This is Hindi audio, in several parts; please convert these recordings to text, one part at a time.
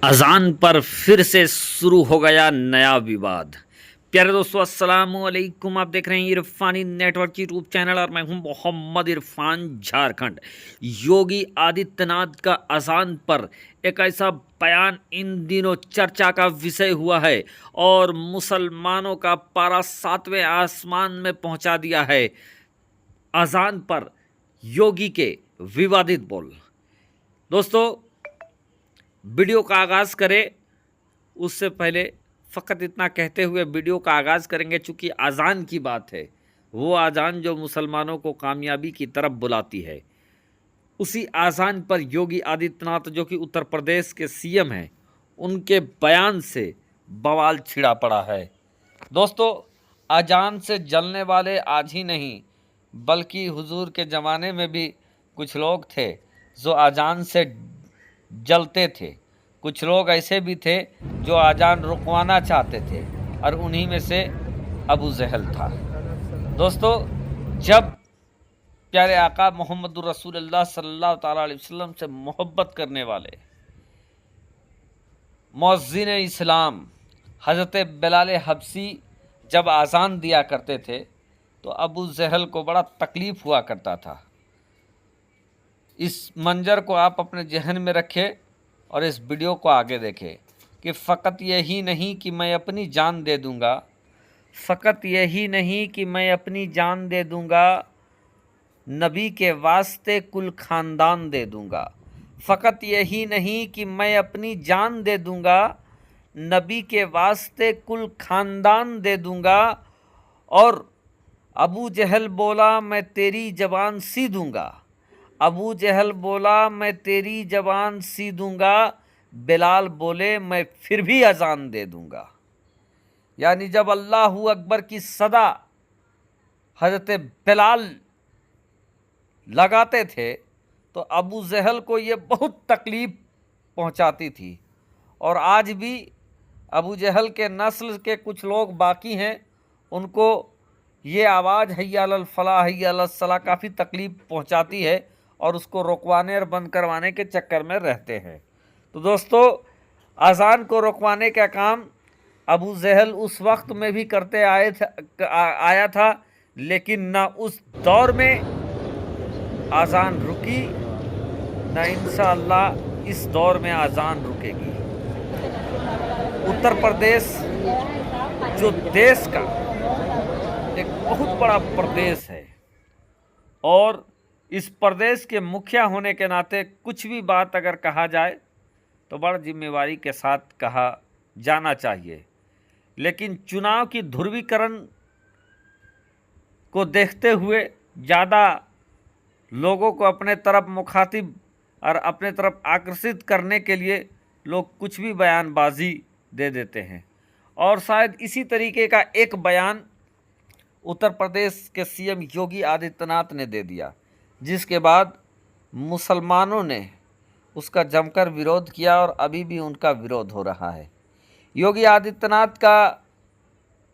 अजान पर फिर से शुरू हो गया नया विवाद। प्यारे दोस्तों, अस्सलाम वालेकुम। आप देख रहे हैं इरफानी नेटवर्क यूट्यूब चैनल और मैं हूं मोहम्मद इरफान झारखंड। योगी आदित्यनाथ का अजान पर एक ऐसा बयान इन दिनों चर्चा का विषय हुआ है और मुसलमानों का पारा 7वें आसमान में पहुंचा दिया है। अजान पर योगी के विवादित बोल। दोस्तों, वीडियो का आगाज़ करें उससे पहले फ़कत इतना कहते हुए वीडियो का आगाज़ करेंगे, चूँकि अज़ान की बात है, वो अज़ान जो मुसलमानों को कामयाबी की तरफ बुलाती है, उसी अज़ान पर योगी आदित्यनाथ जो कि उत्तर प्रदेश के सीएम हैं, उनके बयान से बवाल छिड़ा पड़ा है। दोस्तों, अज़ान से जलने वाले आज ही नहीं बल्कि हुजूर के ज़माने में भी कुछ लोग थे जो अज़ान से जलते थे। कुछ लोग ऐसे भी थे जो अजान रुकवाना चाहते थे और उन्हीं में से अबू जहल था। दोस्तों, जब प्यारे आका मोहम्मद रसूलुल्लाह सल्लल्लाहु ताला अलैहि वसल्लम से मोहब्बत करने वाले मुअज्जिन इस्लाम हज़रत बिलाल हबशी जब आज़ान दिया करते थे तो अबू जहल को बड़ा तकलीफ़ हुआ करता था। इस मंजर को आप अपने जहन में रखें और इस वीडियो को आगे देखें कि फ़कत यही नहीं कि मैं अपनी जान दे दूंगा, फ़कत यही नहीं कि मैं अपनी जान दे दूंगा, नबी के वास्ते कुल ख़ानदान दे दूंगा। फ़कत यही नहीं कि मैं अपनी जान दे दूंगा, नबी के वास्ते कुल ख़ानदान दे दूंगा। और अबू जहल बोला मैं तेरी ज़बान सी दूंगा, अबू जहल बोला मैं तेरी ज़बान सी दूंगा, बिलाल बोले मैं फिर भी अजान दे दूंगा। यानी जब अल्लाहू अकबर की सदा हज़रत बिलाल लगाते थे तो अबू जहल को ये बहुत तकलीफ़ पहुंचाती थी। और आज भी अबू जहल के नस्ल के कुछ लोग बाकी हैं, उनको ये आवाज़ हैया अलल फलाह हैया अलल सलाह काफ़ी तकलीफ़ पहुंचाती है और उसको रुकवाने और बंद करवाने के चक्कर में रहते हैं। तो दोस्तों, अज़ान को रुकवाने का काम अबू जहल उस वक्त में भी करते आया था, लेकिन ना उस दौर में अज़ान रुकी, ना इंशाअल्लाह इस दौर में अज़ान रुकेगी। उत्तर प्रदेश जो देश का एक बहुत बड़ा प्रदेश है और इस प्रदेश के मुखिया होने के नाते कुछ भी बात अगर कहा जाए तो बड़ा जिम्मेवारी के साथ कहा जाना चाहिए। लेकिन चुनाव की ध्रुवीकरण को देखते हुए ज़्यादा लोगों को अपने तरफ मुखातिब और अपने तरफ आकर्षित करने के लिए लोग कुछ भी बयानबाजी दे देते हैं। और शायद इसी तरीके का एक बयान उत्तर प्रदेश के सीएम योगी आदित्यनाथ ने दे दिया, जिसके बाद मुसलमानों ने उसका जमकर विरोध किया और अभी भी उनका विरोध हो रहा है। योगी आदित्यनाथ का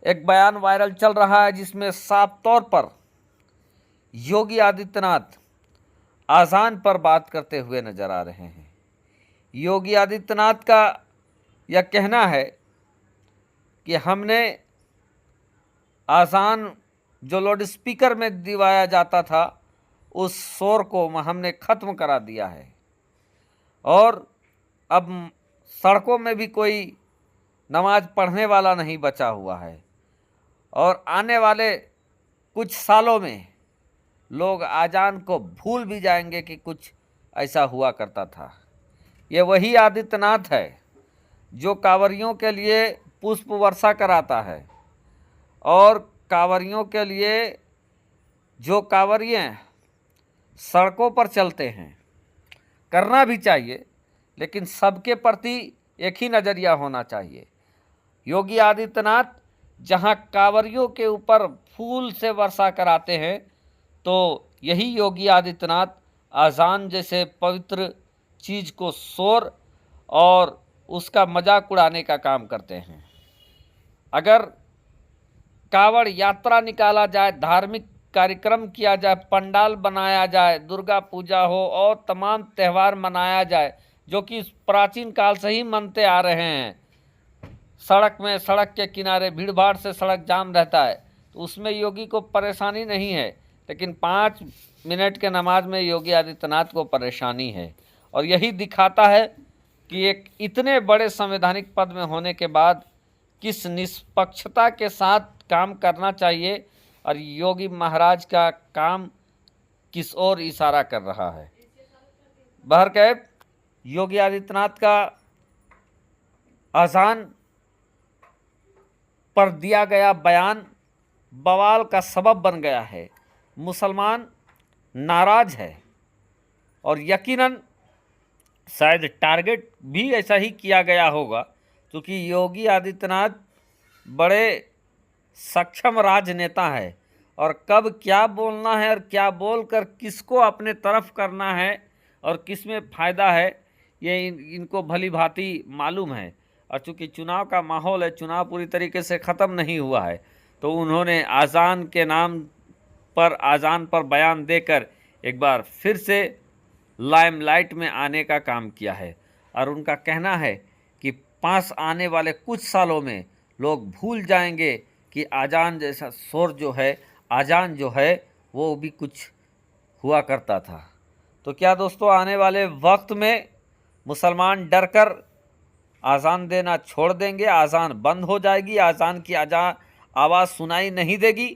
एक बयान वायरल चल रहा है जिसमें साफ तौर पर योगी आदित्यनाथ अज़ान पर बात करते हुए नज़र आ रहे हैं। योगी आदित्यनाथ का यह कहना है कि हमने अज़ान जो लाउड स्पीकर में दिवाया जाता था उस शोर को हमने ख़त्म करा दिया है और अब सड़कों में भी कोई नमाज पढ़ने वाला नहीं बचा हुआ है और आने वाले कुछ सालों में लोग अज़ान को भूल भी जाएंगे कि कुछ ऐसा हुआ करता था। ये वही आदित्यनाथ है जो कांवरियों के लिए पुष्प वर्षा कराता है और कांवरियों के लिए जो कांवरिये सड़कों पर चलते हैं, करना भी चाहिए, लेकिन सबके प्रति एक ही नज़रिया होना चाहिए। योगी आदित्यनाथ जहां कांवरियों के ऊपर फूल से वर्षा कराते हैं, तो यही योगी आदित्यनाथ अज़ान जैसे पवित्र चीज़ को शोर और उसका मजाक उड़ाने का काम करते हैं। अगर कांवड़ यात्रा निकाला जाए, धार्मिक कार्यक्रम किया जाए, पंडाल बनाया जाए, दुर्गा पूजा हो और तमाम त्यौहार मनाया जाए, जो कि प्राचीन काल से ही मानते आ रहे हैं। सड़क के किनारे भीड़ भाड़ से सड़क जाम रहता है, तो उसमें योगी को परेशानी नहीं है, लेकिन 5 मिनट के नमाज में योगी आदित्यनाथ को परेशानी है। और यही दिखाता है कि एक इतने बड़े संवैधानिक पद में होने के बाद किस निष्पक्षता के साथ काम करना चाहिए और योगी महाराज का काम किस ओर इशारा कर रहा है। बहरकैफ योगी आदित्यनाथ का अजान पर दिया गया बयान बवाल का सबब बन गया है। मुसलमान नाराज है और यकीनन शायद टारगेट भी ऐसा ही किया गया होगा, क्योंकि योगी आदित्यनाथ बड़े सक्षम राजनेता है और कब क्या बोलना है और क्या बोलकर किसको अपने तरफ करना है और किस में फ़ायदा है, ये इनको भली भांति मालूम है। और चूँकि चुनाव का माहौल है, चुनाव पूरी तरीके से ख़त्म नहीं हुआ है, तो उन्होंने अज़ान के नाम पर अज़ान पर बयान देकर एक बार फिर से लाइमलाइट में आने का काम किया है। और उनका कहना है कि पास आने वाले कुछ सालों में लोग भूल जाएंगे कि अज़ान जैसा शोर जो है, अज़ान जो है वो भी कुछ हुआ करता था। तो क्या दोस्तों आने वाले वक्त में मुसलमान डरकर अज़ान देना छोड़ देंगे, अज़ान बंद हो जाएगी, अज़ान की आवाज़ सुनाई नहीं देगी?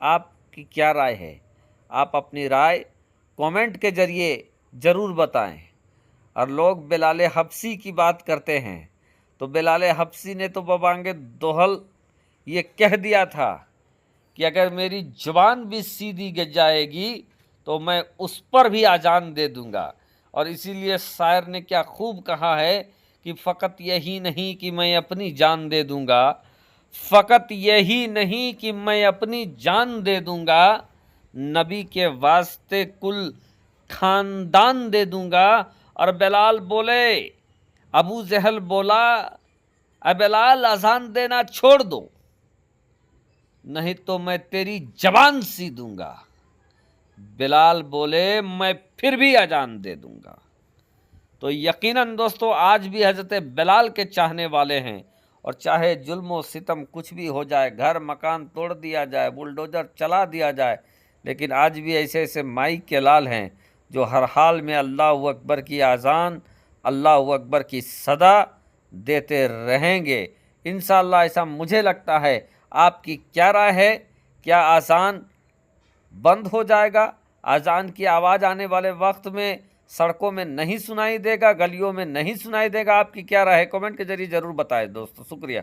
आपकी क्या राय है? आप अपनी राय कमेंट के ज़रिए ज़रूर बताएं। और लोग बिलाल हबशी की बात करते हैं, तो बिलाल हबशी ने तो बबांगे दोहल ये कह दिया था कि अगर मेरी ज़ुबान भी सीधी गिर जाएगी तो मैं उस पर भी अज़ान दे दूंगा। और इसीलिए शायर ने क्या खूब कहा है कि फ़कत यही नहीं कि मैं अपनी जान दे दूंगा, फ़कत यही नहीं कि मैं अपनी जान दे दूंगा, नबी के वास्ते कुल खानदान दे दूंगा। और बिलाल बोले, अबू जहल बोला, बिलाल अज़ान देना छोड़ दो, नहीं तो मैं तेरी जबान सी दूंगा। बिलाल बोले, मैं फिर भी अज़ान दे दूंगा। तो यकीनन दोस्तों आज भी हज़रत बिलाल के चाहने वाले हैं, और चाहे जुल्म व सितम कुछ भी हो जाए, घर मकान तोड़ दिया जाए, बुलडोज़र चला दिया जाए, लेकिन आज भी ऐसे ऐसे माई के लाल हैं जो हर हाल में अल्लाह अकबर की अज़ान, अल्लाह अकबर की सदा देते रहेंगे इंशाअल्लाह। ऐसा मुझे लगता है। आपकी क्या राय है? क्या अज़ान बंद हो जाएगा? अज़ान की आवाज़ आने वाले वक्त में सड़कों में नहीं सुनाई देगा, गलियों में नहीं सुनाई देगा? आपकी क्या राय है? कमेंट के जरिए ज़रूर बताएं दोस्तों। शुक्रिया।